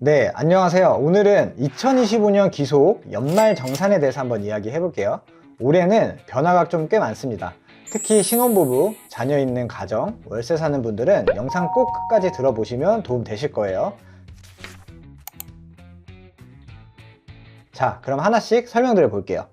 네, 안녕하세요. 오늘은 2025년 기속 연말정산에 대해서 한번 이야기해 볼게요. 올해는 변화가 좀 꽤 많습니다. 특히 신혼부부, 자녀 있는 가정, 월세 사는 분들은 영상 꼭 끝까지 들어보시면 도움 되실 거예요. 자, 그럼 하나씩 설명드려 볼게요.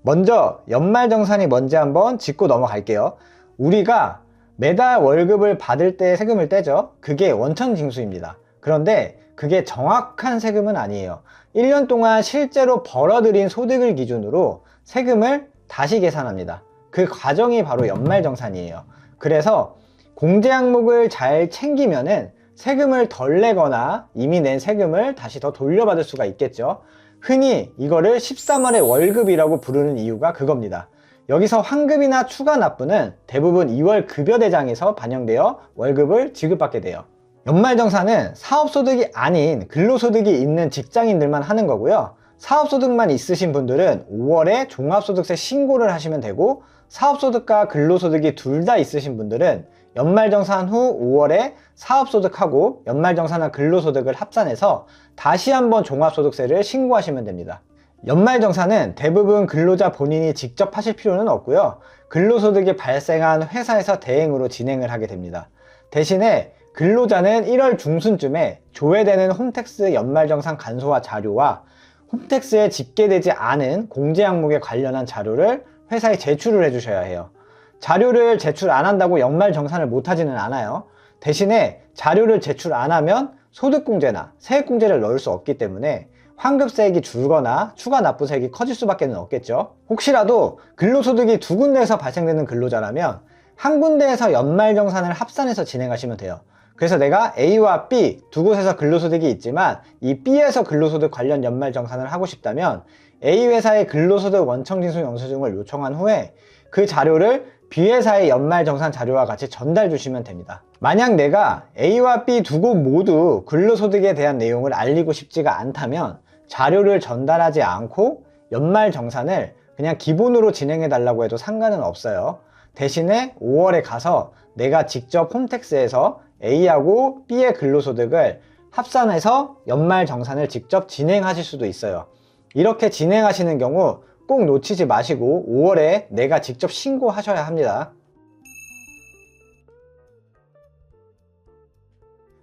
먼저 연말정산이 뭔지 한번 짚고 넘어갈게요. 우리가 매달 월급을 받을 때 세금을 떼죠. 그게 원천징수입니다. 그런데 그게 정확한 세금은 아니에요. 1년 동안 실제로 벌어들인 소득을 기준으로 세금을 다시 계산합니다. 그 과정이 바로 연말정산이에요. 그래서 공제 항목을 잘 챙기면은 세금을 덜 내거나 이미 낸 세금을 다시 더 돌려받을 수가 있겠죠. 흔히 이거를 13월의 월급이라고 부르는 이유가 그겁니다. 여기서 환급이나 추가 납부는 대부분 2월 급여대장에서 반영되어 월급을 지급받게 돼요. 연말정산은 사업소득이 아닌 근로소득이 있는 직장인들만 하는 거고요. 사업소득만 있으신 분들은 5월에 종합소득세 신고를 하시면 되고, 사업소득과 근로소득이 둘 다 있으신 분들은 연말정산 후 5월에 사업소득하고 연말정산한 근로소득을 합산해서 다시 한번 종합소득세를 신고하시면 됩니다. 연말정산은 대부분 근로자 본인이 직접 하실 필요는 없고요. 근로소득이 발생한 회사에서 대행으로 진행을 하게 됩니다. 대신에 근로자는 1월 중순쯤에 조회되는 홈택스 연말정산 간소화 자료와 홈택스에 집계되지 않은 공제 항목에 관련한 자료를 회사에 제출을 해주셔야 해요. 자료를 제출 안 한다고 연말정산을 못하지는 않아요. 대신에 자료를 제출 안 하면 소득공제나 세액공제를 넣을 수 없기 때문에 환급세액이 줄거나 추가 납부세액이 커질 수밖에 없겠죠. 혹시라도 근로소득이 두 군데에서 발생되는 근로자라면 한 군데에서 연말정산을 합산해서 진행하시면 돼요. 그래서 내가 A와 B 두 곳에서 근로소득이 있지만 이 B에서 근로소득 관련 연말정산을 하고 싶다면 A 회사의 근로소득 원청징수 영수증을 요청한 후에 그 자료를 B 회사의 연말정산 자료와 같이 전달 주시면 됩니다. 만약 내가 A와 B 두 곳 모두 근로소득에 대한 내용을 알리고 싶지가 않다면 자료를 전달하지 않고 연말정산을 그냥 기본으로 진행해 달라고 해도 상관은 없어요. 대신에 5월에 가서 내가 직접 홈택스에서 A하고 B의 근로소득을 합산해서 연말정산을 직접 진행하실 수도 있어요. 이렇게 진행하시는 경우 꼭 놓치지 마시고 5월에 내가 직접 신고하셔야 합니다.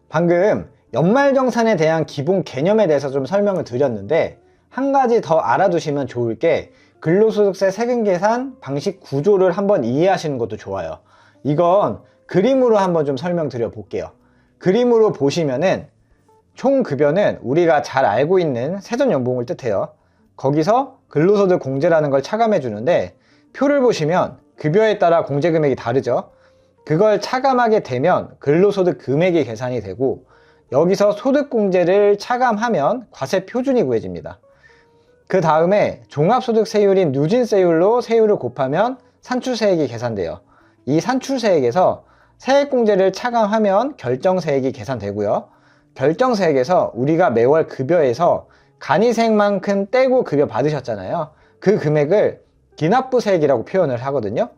방금 연말정산에 대한 기본 개념에 대해서 좀 설명을 드렸는데, 한 가지 더 알아두시면 좋을 게 근로소득세 세금 계산 방식 구조를 한번 이해하시는 것도 좋아요. 이건 그림으로 한번 좀 설명드려 볼게요. 그림으로 보시면은 총급여는 우리가 잘 알고 있는 세전연봉을 뜻해요. 거기서 근로소득 공제라는 걸 차감해 주는데, 표를 보시면 급여에 따라 공제 금액이 다르죠. 그걸 차감하게 되면 근로소득 금액이 계산이 되고, 여기서 소득공제를 차감하면 과세 표준이 구해집니다. 그 다음에 종합소득세율인 누진세율로 세율을 곱하면 산출세액이 계산돼요. 이 산출세액에서 세액공제를 차감하면 결정세액이 계산되고요. 결정세액에서 우리가 매월 급여에서 간이세액만큼 떼고 급여 받으셨잖아요. 그 금액을 기납부세액이라고 표현을 하거든요.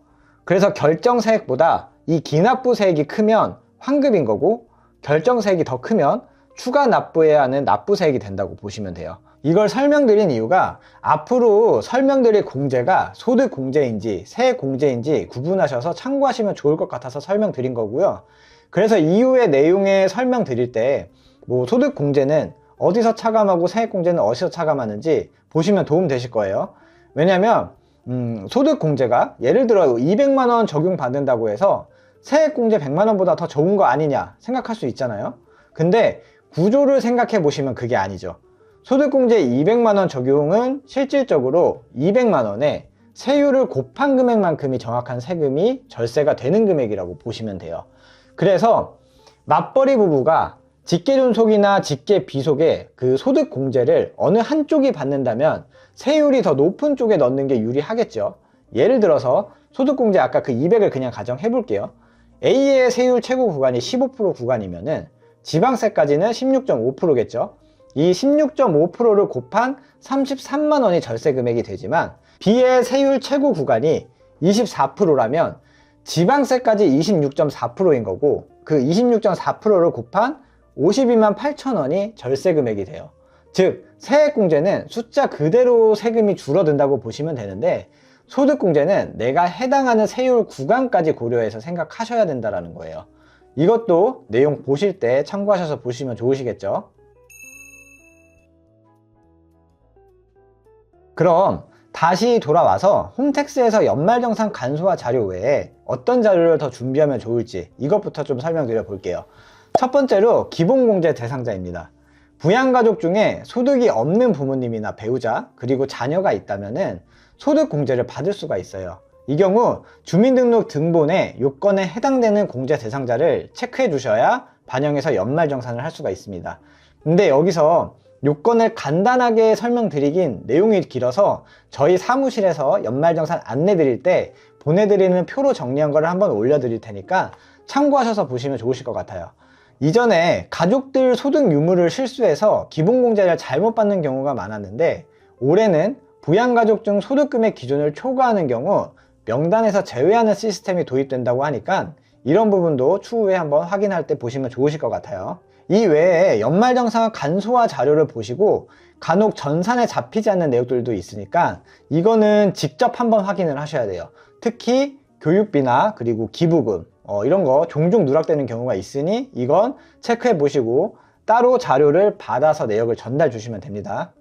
그래서 결정세액보다 이 기납부세액이 크면 환급인 거고, 결정세액이 더 크면 추가 납부해야 하는 납부세액이 된다고 보시면 돼요. 이걸 설명드린 이유가 앞으로 설명드릴 공제가 소득공제인지 세액공제인지 구분하셔서 참고하시면 좋을 것 같아서 설명드린 거고요. 그래서 이후의 내용에 설명드릴 때 소득공제는 어디서 차감하고 세액공제는 어디서 차감하는지 보시면 도움 되실 거예요. 왜냐면 소득공제가 예를 들어 200만원 적용받는다고 해서 세액공제 100만원보다 더 좋은 거 아니냐 생각할 수 있잖아요. 근데 구조를 생각해 보시면 그게 아니죠. 소득공제 200만원 적용은 실질적으로 200만원에 세율을 곱한 금액만큼이 정확한 세금이 절세가 되는 금액이라고 보시면 돼요. 그래서 맞벌이 부부가 직계존속이나 직계비속에 그 소득공제를 어느 한쪽이 받는다면 세율이 더 높은 쪽에 넣는 게 유리하겠죠. 예를 들어서 소득공제 아까 그 200을 그냥 가정해 볼게요. A의 세율 최고 구간이 15% 구간이면은 지방세까지는 16.5%겠죠. 이 16.5%를 곱한 33만원이 절세 금액이 되지만 B의 세율 최고 구간이 24%라면 지방세까지 26.4%인 거고, 그 26.4%를 곱한 52만 8천 원이 절세 금액이 돼요. 즉 세액공제는 숫자 그대로 세금이 줄어든다고 보시면 되는데, 소득공제는 내가 해당하는 세율 구간까지 고려해서 생각하셔야 된다는 거예요. 이것도 내용 보실 때 참고하셔서 보시면 좋으시겠죠? 그럼 다시 돌아와서 홈택스에서 연말정산 간소화 자료 외에 어떤 자료를 더 준비하면 좋을지 이것부터 좀 설명드려 볼게요. 첫 번째로 기본공제 대상자입니다. 부양가족 중에 소득이 없는 부모님이나 배우자 그리고 자녀가 있다면 소득공제를 받을 수가 있어요. 이 경우 주민등록 등본에 요건에 해당되는 공제 대상자를 체크해 주셔야 반영해서 연말정산을 할 수가 있습니다. 근데 여기서 요건을 간단하게 설명드리긴 내용이 길어서 저희 사무실에서 연말정산 안내 드릴 때 보내드리는 표로 정리한 거를 한번 올려드릴 테니까 참고하셔서 보시면 좋으실 것 같아요. 이전에 가족들 소득 유무를 실수해서 기본공제를 잘못 받는 경우가 많았는데, 올해는 부양가족 중 소득금액 기준을 초과하는 경우 명단에서 제외하는 시스템이 도입된다고 하니까 이런 부분도 추후에 한번 확인할 때 보시면 좋으실 것 같아요. 이 외에 연말정산 간소화 자료를 보시고 간혹 전산에 잡히지 않는 내용들도 있으니까 이거는 직접 한번 확인을 하셔야 돼요. 특히 교육비나 그리고 기부금 이런 거 종종 누락되는 경우가 있으니 이건 체크해 보시고 따로 자료를 받아서 내역을 전달 주시면 됩니다.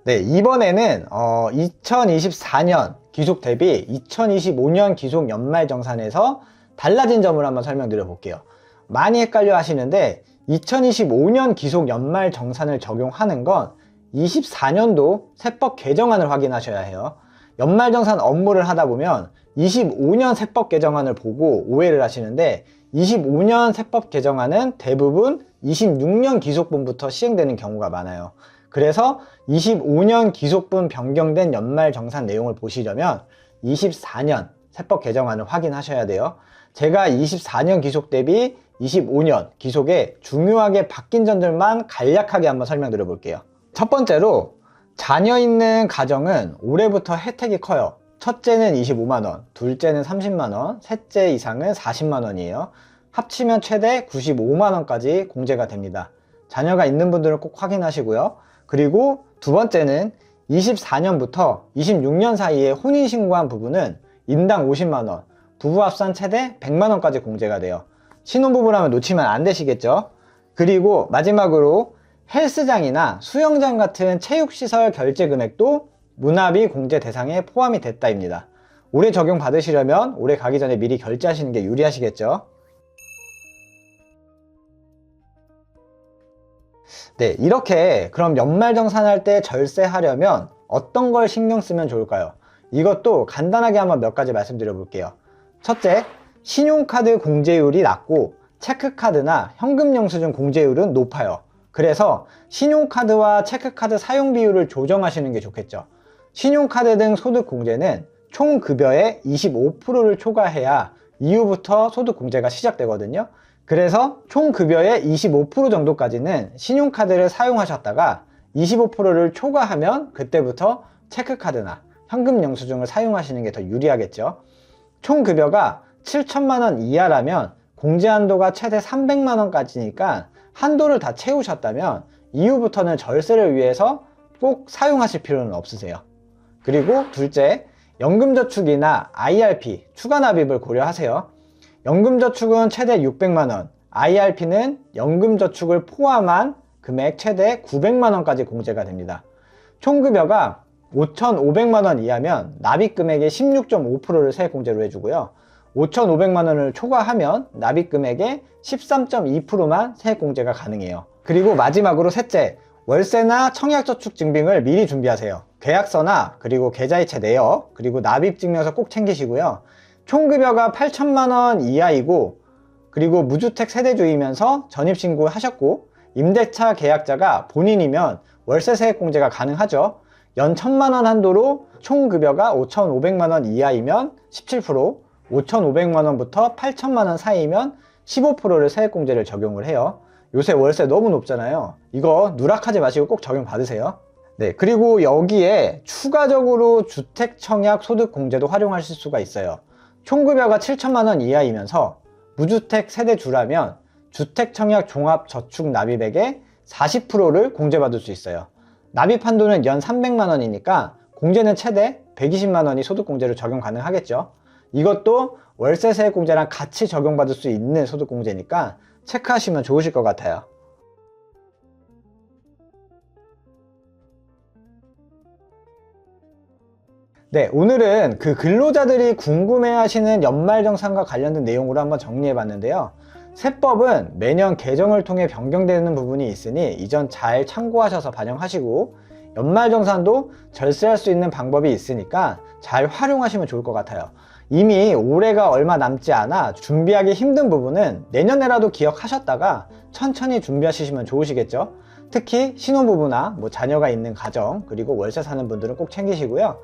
네, 이번에는 2024년 기속 대비 2025년 기속 연말정산에서 달라진 점을 한번 설명드려 볼게요. 많이 헷갈려 하시는데 2025년 기속 연말정산을 적용하는 건 24년도 세법 개정안을 확인하셔야 해요. 연말정산 업무를 하다 보면 25년 세법 개정안을 보고 오해를 하시는데, 25년 세법 개정안은 대부분 26년 기속분부터 시행되는 경우가 많아요. 그래서 25년 기속분 변경된 연말정산 내용을 보시려면 24년 세법 개정안을 확인하셔야 돼요. 제가 24년 기속 대비 25년 기속에 중요하게 바뀐 점들만 간략하게 한번 설명드려 볼게요. 첫 번째로 자녀 있는 가정은 올해부터 혜택이 커요. 첫째는 25만원, 둘째는 30만원, 셋째 이상은 40만원이에요. 합치면 최대 95만원까지 공제가 됩니다. 자녀가 있는 분들은 꼭 확인하시고요. 그리고 두 번째는 24년부터 26년 사이에 혼인신고한 부부는 인당 50만원, 부부 합산 최대 100만원까지 공제가 돼요. 신혼부부라면 놓치면 안 되시겠죠? 그리고 마지막으로 헬스장이나 수영장 같은 체육시설 결제 금액도 문화비 공제 대상에 포함이 됐다입니다. 올해 적용 받으시려면 올해 가기 전에 미리 결제하시는 게 유리하시겠죠? 네, 이렇게 그럼 연말정산할 때 절세하려면 어떤 걸 신경 쓰면 좋을까요? 이것도 간단하게 한번 몇 가지 말씀드려 볼게요. 첫째, 신용카드 공제율이 낮고 체크카드나 현금영수증 공제율은 높아요. 그래서 신용카드와 체크카드 사용 비율을 조정하시는 게 좋겠죠. 신용카드 등 소득공제는 총 급여의 25%를 초과해야 이후부터 소득공제가 시작되거든요. 그래서 총 급여의 25% 정도까지는 신용카드를 사용하셨다가 25%를 초과하면 그때부터 체크카드나 현금영수증을 사용하시는 게 더 유리하겠죠. 총 급여가 7천만원 이하라면 공제 한도가 최대 300만원까지니까 한도를 다 채우셨다면 이후부터는 절세를 위해서 꼭 사용하실 필요는 없으세요. 그리고 둘째, 연금저축이나 IRP 추가 납입을 고려하세요. 연금저축은 최대 600만원, IRP는 연금저축을 포함한 금액 최대 900만원까지 공제가 됩니다. 총급여가 5,500만원 이하면 납입금액의 16.5%를 세액공제로 해주고요. 5,500만원을 초과하면 납입금액의 13.2%만 세액공제가 가능해요. 그리고 마지막으로 셋째, 월세나 청약저축 증빙을 미리 준비하세요. 계약서나 그리고 계좌이체 내역, 그리고 납입증명서 꼭 챙기시고요. 총급여가 8천만원 이하이고, 그리고 무주택 세대주이면서 전입신고 하셨고 임대차 계약자가 본인이면 월세 세액공제가 가능하죠. 연 1,000만원 한도로 총급여가 5,500만원 이하이면 17%, 5,500만원부터 8천만원 사이면 15%를 세액공제를 적용을 해요. 요새 월세 너무 높잖아요. 이거 누락하지 마시고 꼭 적용 받으세요. 네, 그리고 여기에 추가적으로 주택청약 소득공제도 활용하실 수가 있어요. 총급여가 7천만원 이하이면서 무주택 세대주라면 주택청약 종합저축납입액의 40%를 공제받을 수 있어요. 납입 한도는 연 300만원이니까 공제는 최대 120만원이 소득공제로 적용 가능하겠죠. 이것도 월세세액공제랑 같이 적용받을 수 있는 소득공제니까 체크하시면 좋으실 것 같아요. 네, 오늘은 그 근로자들이 궁금해하시는 연말정산과 관련된 내용으로 한번 정리해 봤는데요. 세법은 매년 개정을 통해 변경되는 부분이 있으니 이전 잘 참고하셔서 반영하시고, 연말정산도 절세할 수 있는 방법이 있으니까 잘 활용하시면 좋을 것 같아요. 이미 올해가 얼마 남지 않아 준비하기 힘든 부분은 내년에라도 기억하셨다가 천천히 준비하시면 좋으시겠죠. 특히 신혼부부나 자녀가 있는 가정, 그리고 월세 사는 분들은 꼭 챙기시고요.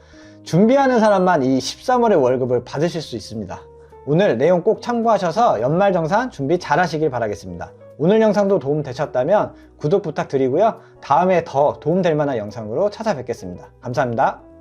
준비하는 사람만 이 13월의 월급을 받으실 수 있습니다. 오늘 내용 꼭 참고하셔서 연말정산 준비 잘 하시길 바라겠습니다. 오늘 영상도 도움 되셨다면 구독 부탁드리고요. 다음에 더 도움될 만한 영상으로 찾아뵙겠습니다. 감사합니다.